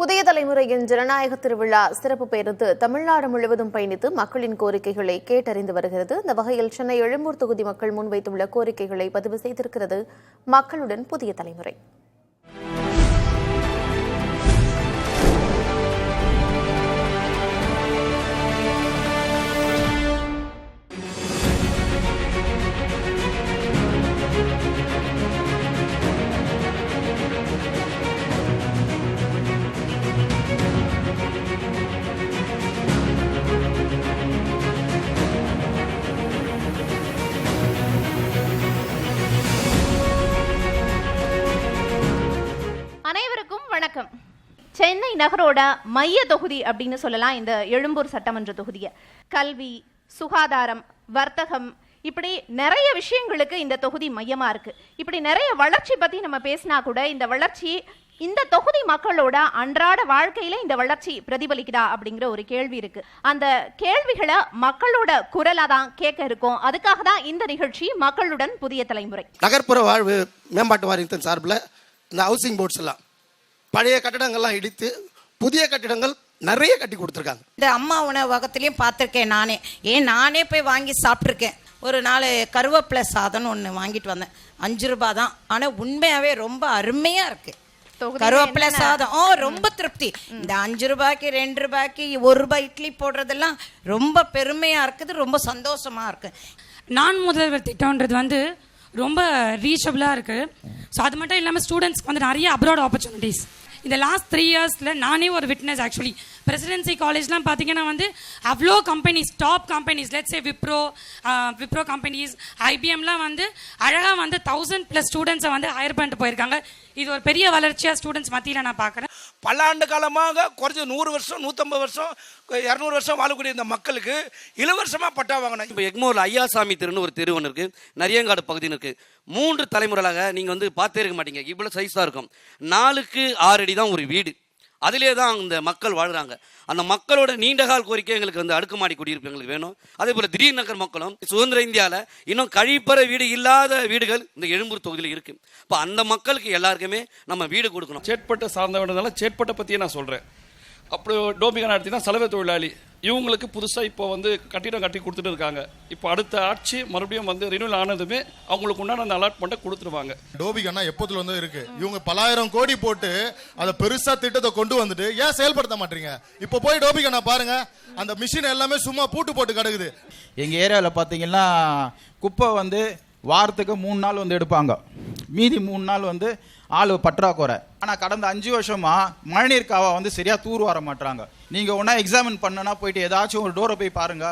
புதிய தலைமுறையின் ஜனநாயக திருவிழா சிறப்பு பேருந்து தமிழ்நாடு முழுவதும் பயணித்து மக்களின் கோரிக்கைகளை கேட்டறிந்து வருகிறது. இந்த வகையில் சென்னை எழும்பூர் தொகுதி மக்கள் முன்வைத்துள்ள கோரிக்கைகளை பதிவு செய்திருக்கிறது மக்களுடன் புதிய தலைமுறை. அனைவருக்கும் வணக்கம். சென்னை நகரோட மைய தொகுதி அப்படின்னு சொல்லலாம் இந்த எழும்பூர் சட்டமன்ற தொகுதியை. கல்வி, சுகாதாரம், வர்த்தகம், இப்படி நிறைய விஷயங்களுக்கு இந்த தொகுதி மையமா இருக்கு. இப்படி நிறைய வளர்ச்சி பத்தி நம்ம பேசினா கூட இந்த வளர்ச்சி இந்த தொகுதி மக்களோட அன்றாட வாழ்க்கையில இந்த வளர்ச்சி பிரதிபலிக்குதா அப்படிங்கிற ஒரு கேள்வி இருக்கு. அந்த கேள்விகளை மக்களோட குரலா தான் கேட்க இருக்கும். அதுக்காக தான் இந்த நிகழ்ச்சி மக்களுடன் புதிய தலைமுறை. நகர்ப்புற வாழ்வு மேம்பாட்டு வாரியத்தின் சார்பில் இந்த ஹவுசிங் போர்ட்ஸ் எல்லாம் பழைய கட்டிடங்கள்லாம் இடித்து புதிய கட்டிடங்கள் நிறைய கட்டி கொடுத்துருக்காங்க. இந்த அம்மா உணவகத்திலையும் பார்த்துருக்கேன். நானே போய் வாங்கி சாப்பிட்ருக்கேன். ஒரு நாள் கருவேப்பிலை சாதம்னு ஒன்று வாங்கிட்டு வந்தேன். 5 ரூபாய் தான். ஆனால் உண்மையாகவே ரொம்ப அருமையாக இருக்குது. கருவேப்பிலை சாதம் ரொம்ப திருப்தி. இந்த 5 ரூபாய்க்கு 2 ரூபாய்க்கு 1 ரூபாய் இட்லி போடுறதெல்லாம் ரொம்ப பெருமையாக இருக்குது, ரொம்ப சந்தோஷமாக இருக்குது. நான் முதல்வர் திட்டம்ன்றது ரொம்ப ரீச்சபிளாக இருக்குது. ஸோ அது மட்டும் இல்லாமல் ஸ்டூடெண்ட்ஸ்க்கு நிறைய அப்ராட் ஆப்பர்ச்சுனிட்டிஸ். இந்த லாஸ்ட் 3 இயர்ஸில் நானே ஒரு விட்னஸ். ஆக்சுவலி பிரசிடென்சி காலேஜ்லாம் பார்த்தீங்கன்னா அவ்வளோ கம்பெனிஸ், டாப் கம்பெனிஸ், லெட்ஸ் விப்ரோ கம்பெனிஸ், ஐபிஎம்லாம் அழகாக 1000+ ஸ்டூடெண்ட்ஸை ஹையர் பண்ணிட்டு போயிருக்காங்க. இது ஒரு பெரிய வளர்ச்சியாக ஸ்டூடெண்ட்ஸ் மத்தியில் நான் பார்க்குறேன். பல ஆண்டு காலமாக குறைஞ்ச 100 வருஷம், 150 வருஷம், 200 வருஷம் வாழக்கூடிய இந்த மக்களுக்கு இலவசமாக பட்டா வாங்கினேன். இப்போ எக்மோரில் ஐயாசாமி தெருன்னு ஒரு தெரு ஒன்று இருக்குது, நரியங்காடு பகுதின்னு இருக்குது. 3 தலைமுறையாக நீங்கள் பார்த்தே இருக்க மாட்டீங்க. இவ்வளோ சைஸாக இருக்கும். 4க்கு 6 அடி தான் ஒரு வீடு. அதிலே தான் இந்த மக்கள் வாழ்கிறாங்க. அந்த மக்களோட நீண்டகால் கோரிக்கை எங்களுக்கு அடுக்குமாடி குடியிருப்பு எங்களுக்கு வேணும். அதே போல் திடீர் நகர் மக்களும் சுதந்திர இந்தியாவில் இன்னும் கழிப்பற வீடு இல்லாத வீடுகள் இந்த எழும்பூர் தொகுதியில் இருக்குது. இப்போ அந்த மக்களுக்கு எல்லாருக்குமே நம்ம வீடு கொடுக்கணும். சேட்பட்டை சார்ந்தவனால சேட்பட்டை பற்றியே நான் சொல்கிறேன். அப்படி டோபிகா நடத்தி தான் சலவை தொழிலாளி இவங்களுக்கு புதுசாக இப்போ கட்டிடம் கட்டி கொடுத்துட்டு இருக்காங்க. இப்போ அடுத்த ஆட்சி மறுபடியும் ரினியூல் ஆனதுமே அவங்களுக்கு உண்டான அந்த அலாட்மெண்ட்டை கொடுத்துருவாங்க. டோபிகா எப்போதுல இருக்கு. இவங்க பலாயிரம் கோடி போட்டு அதை பெருசா திட்டத்தை கொண்டு வந்துட்டு ஏன் செயல்படுத்த மாட்டீங்க? இப்போ போய் டோபிகா பாருங்க, அந்த மிஷின் எல்லாமே சும்மா பூட்டு போட்டு கிடக்குது. எங்க ஏரியாவில் பார்த்தீங்கன்னா குப்பை வாரத்துக்கு 3 நாள் எடுப்பாங்க. மீதி 3 நாள் ஆள் பற்றாக்குறை. ஆனால் கடந்த 5 வருஷமா மழைநீர் காவா சரியா தூர் வர மாட்டாங்க. நீங்க ஒன்னா எக்ஸாமின் பண்ணனா போயிட்டு ஏதாச்சும் ஒரு டோரை போய் பாருங்க,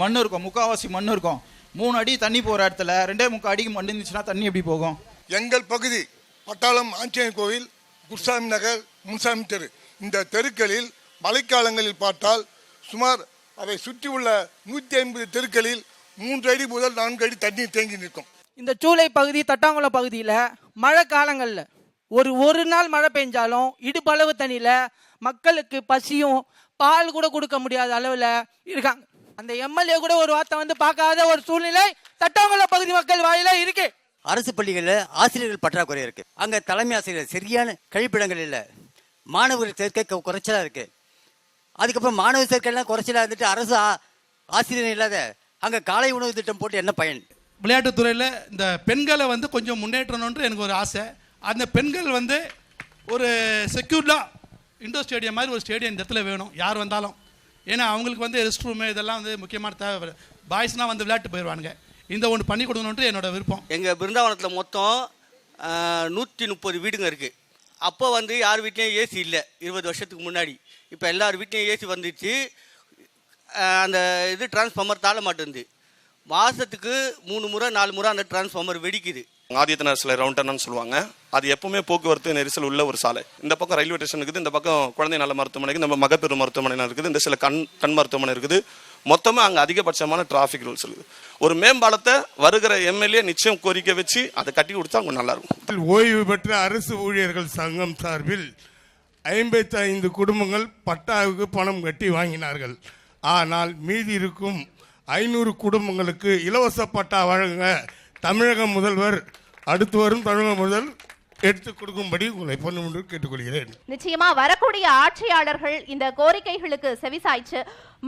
மண் இருக்கும், முக்காவாசி மண் இருக்கும். 3 அடி தண்ணி போற இடத்துல 2.25 அடிக்கு மண் இருந்துச்சுன்னா தண்ணி எப்படி போகும்? எங்கள் பகுதி பட்டாளம் ஆஞ்சநேயர் கோவில், குருசாமி நகர், முன்சாமி தெரு, இந்த தெருக்களில் மழைக்காலங்களில் பார்த்தால் சுமார் அதை சுற்றி உள்ள 150 தெருக்களில் 3 அடி முதல் 4 அடி தண்ணீர் தேங்கி நிற்கும். இந்த சூளை பகுதி, தட்டாங்குளம் பகுதியில் மழை காலங்களில் ஒரு நாள் மழை பெஞ்சாலும் இடுப்பளவு தண்ணியில் மக்களுக்கு பசியும் பால் கூட கொடுக்க முடியாத அளவில் இருக்காங்க. அந்த எம்எல்ஏ கூட ஒரு வார்த்தை பார்க்காத ஒரு சூழ்நிலை தட்டாங்குளம் பகுதி மக்கள் வாயில இருக்கு. அரசு பள்ளிகளில் ஆசிரியர்கள் பற்றாக்குறை இருக்கு. அங்கே தலைமை ஆசிரியர் சரியான கழிப்பிடங்கள் இல்லை. மாணவர்கள் சேர்க்கை குறைச்சலா இருக்கு. அதுக்கப்புறம் மாணவர் சேர்க்கைலாம் குறைச்சலா இருந்துட்டு அரசு ஆசிரியர் இல்லாத அங்கே காலை உணவு திட்டம் போட்டு என்ன பயன்? விளையாட்டுத்துறையில் இந்த பெண்களை கொஞ்சம் முன்னேற்றணுன்ற எனக்கு ஒரு ஆசை. அந்த பெண்கள் ஒரு செக்யூர்டாக இண்டோர் ஸ்டேடியம் மாதிரி ஒரு ஸ்டேடியம் இந்த இடத்துல வேணும் யார் வந்தாலும். ஏன்னா அவங்களுக்கு ரெஸ்ட் ரூமு இதெல்லாம் முக்கியமான தேவை. பாய்ஸ்னால் விளையாட்டு போயிடுவானுங்க. இந்த ஒன்று பண்ணி கொடுக்கணுன்ட்டு என்னோட விருப்பம். எங்கள் பிருந்தாவனத்தில் மொத்தம் 130 வீடுங்க இருக்குது. அப்போ யார் வீட்லேயும் ஏசி இல்லை 20 வருஷத்துக்கு முன்னாடி. இப்போ எல்லார் வீட்லேயும் ஏசி வந்துச்சு. அந்த டிரான்ஸ்ஃபார்மர் தாழ மாட்டேங்குது. மாதத்துக்கு 3 முறை 4 முறை அந்த டிரான்ஸ்ஃபார்மர் வெடிக்குது. ஆதித்தனர் சிலை ரவுண்ட் டர்னு சொல்லுவாங்க. அது எப்பவுமே போக்குவரத்து நெரிசல் உள்ள ஒரு சாலை. இந்த பக்கம் ரயில்வே ஸ்டேஷன் இருக்குது, இந்த பக்கம் குழந்தை நல மருத்துவமனைக்கு, நம்ம மகப்பேறு மருத்துவமனை இருக்குது, இந்த சில கண் மருத்துவமனை இருக்குது. மொத்தமாக அங்கே அதிகபட்சமான டிராஃபிக் ரூல்ஸ் இருக்குது. ஒரு மேம்பாலத்தை வருகிற எம்எல்ஏ நிச்சயம் கோரிக்கை வச்சு அதை கட்டி கொடுத்தா அவங்க நல்லா இருக்கும். ஓய்வு பெற்ற அரசு ஊழியர்கள் சங்கம் சார்பில் 55 குடும்பங்கள் பட்டாவுக்கு பணம் கட்டி வாங்கினார்கள். ஆனால் மீதி இருக்கும் 500 குடும்பங்களுக்கு இலவச பட்டா வழங்க தமிழக முதல்வர், அடுத்து வரும் தமிழக முதல் எடுத்து கொடுக்கும்படி உங்களை பொண்ணு கேட்டுக்கொள்கிறேன். நிச்சயமா வரக்கூடிய ஆட்சியாளர்கள் இந்த கோரிக்கைகளுக்கு செவிசாய்ச்சு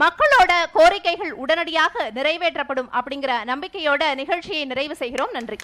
மக்களோட கோரிக்கைகள் உடனடியாக நிறைவேற்றப்படும் அப்படிங்கிற நம்பிக்கையோட நிகழ்ச்சியை நிறைவு செய்கிறோம். நன்றி.